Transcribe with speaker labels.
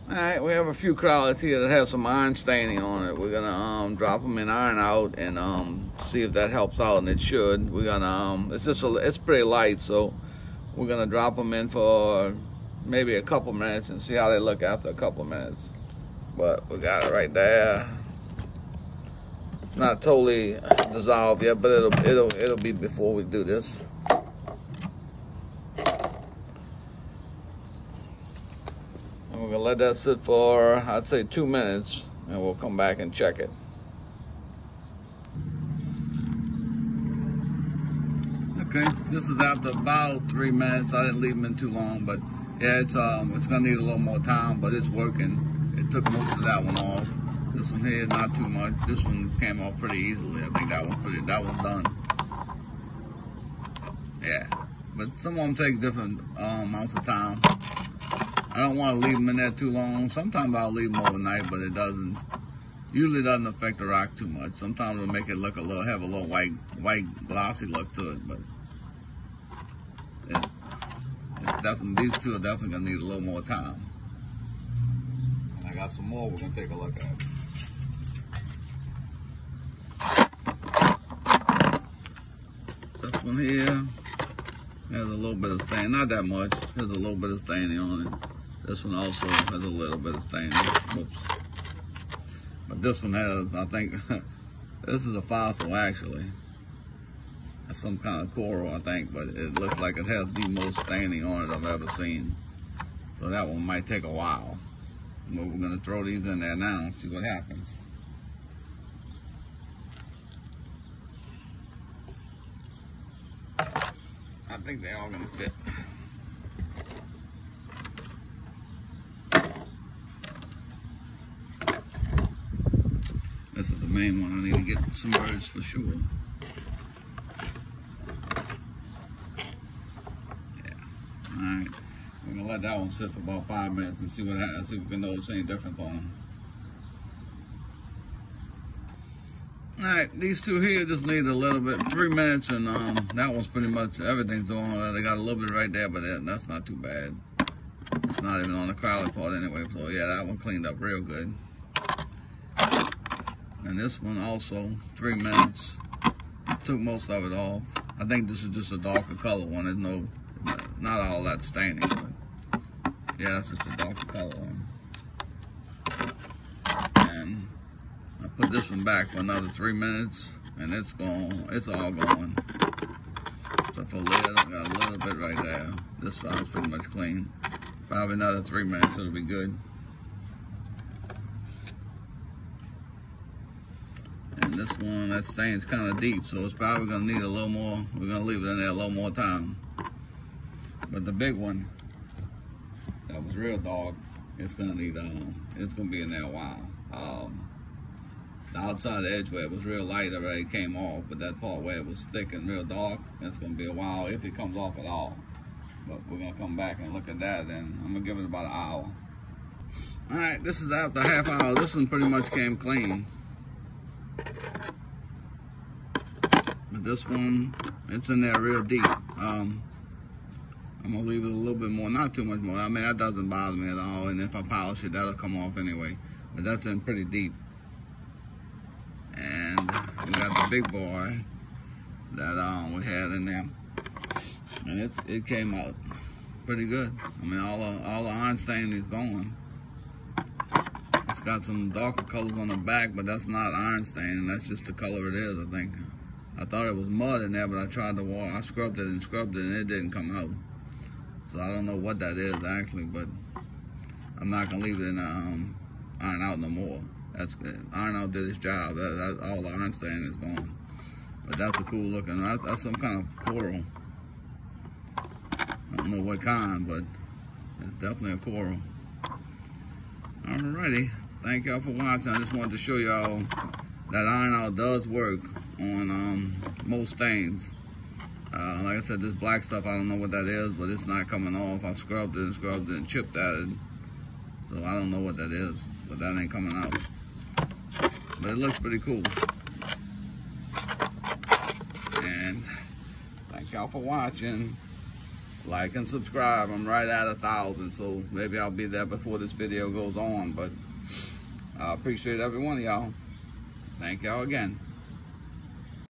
Speaker 1: All right, we have a few Crowleys here that have some iron staining on it. We're gonna drop them in iron out and see if that helps out, and it should. We're gonna it's pretty light, so we're gonna drop them in for maybe a couple minutes and see how they look after a couple minutes. But we got it right there. Not totally dissolved yet, but it'll be before we do this. And we're gonna let that sit for, I'd say, 2 minutes, and we'll come back and check it. Okay, this is after about 3 minutes. I didn't leave them in too long, but yeah, it's gonna need a little more time, but it's working. It took most of that one off. This one here, not too much. This one came off pretty easily. I think that one's done. Yeah, but some of them take different amounts of time. I don't want to leave them in there too long. Sometimes I'll leave them overnight, but it usually doesn't affect the rock too much. Sometimes it'll make it look have a little white glossy look to it, but it's definitely, these two are definitely gonna need a little more time. I got some more we're gonna take a look at. This one here has a little bit of stain, not that much. There's a little bit of staining on it. This one also has a little bit of staining. Whoops. But this one has, I think, this is a fossil actually. That's some kind of coral, I think, but it looks like it has the most staining on it I've ever seen. So that one might take a while. But we're gonna throw these in there now and see what happens. I think they're all gonna fit. This is the main one. I need to get some birds for sure. Yeah. Alright. We're gonna let that one sit for about 5 minutes and see what happens, see if we can notice any difference on them. Alright, these two here just need a little bit, 3 minutes, and that one's pretty much, everything's on. They got a little bit right there, but that's not too bad. It's not even on the Crowley part anyway, so yeah, that one cleaned up real good. And this one also, 3 minutes. Took most of it off. I think this is just a darker color one. There's not all that staining, but yeah, it's just a darker color one. And I put this one back for another 3 minutes, and it's gone. It's all gone. So for lid, I got a little bit right there. This side's pretty much clean. Probably another 3 minutes, it'll be good. And this one, that stain's kind of deep, so it's probably gonna need a little more. We're gonna leave it in there a little more time. But the big one, that was real dark, it's gonna need, it's gonna be in there a while. The outside edge where it was real light already came off, but that part where it was thick and real dark, it's gonna be a while if it comes off at all. But we're gonna come back and look at that, and I'm gonna give it about an hour. All right, this is after a half hour. This one pretty much came clean. But this one, it's in there real deep. I'm gonna leave it a little bit more, not too much more. I mean, that doesn't bother me at all, and if I polish it, that'll come off anyway. But that's in pretty deep. And we got the big boy that we had in there, and it came out pretty good. I mean, all the iron staining is gone. It's got some darker colors on the back, but that's not iron staining. That's just the color it is, I think. I thought it was mud in there, but I tried to wash. I scrubbed it, and it didn't come out. So I don't know what that is actually, but I'm not gonna leave it in iron out no more. That's good. Iron out did its job. All the iron staining is gone. But that's a cool looking. That's some kind of coral. I don't know what kind, but it's definitely a coral. Alrighty. Thank y'all for watching. I just wanted to show y'all that iron out does work on most stains. Like I said, this black stuff, I don't know what that is, but it's not coming off. I scrubbed it and chipped at it. So I don't know what that is, but that ain't coming out. But it looks pretty cool. And thank y'all for watching. Like and subscribe. I'm right at 1,000, so maybe I'll be there before this video goes on. But I appreciate every one of y'all. Thank y'all again.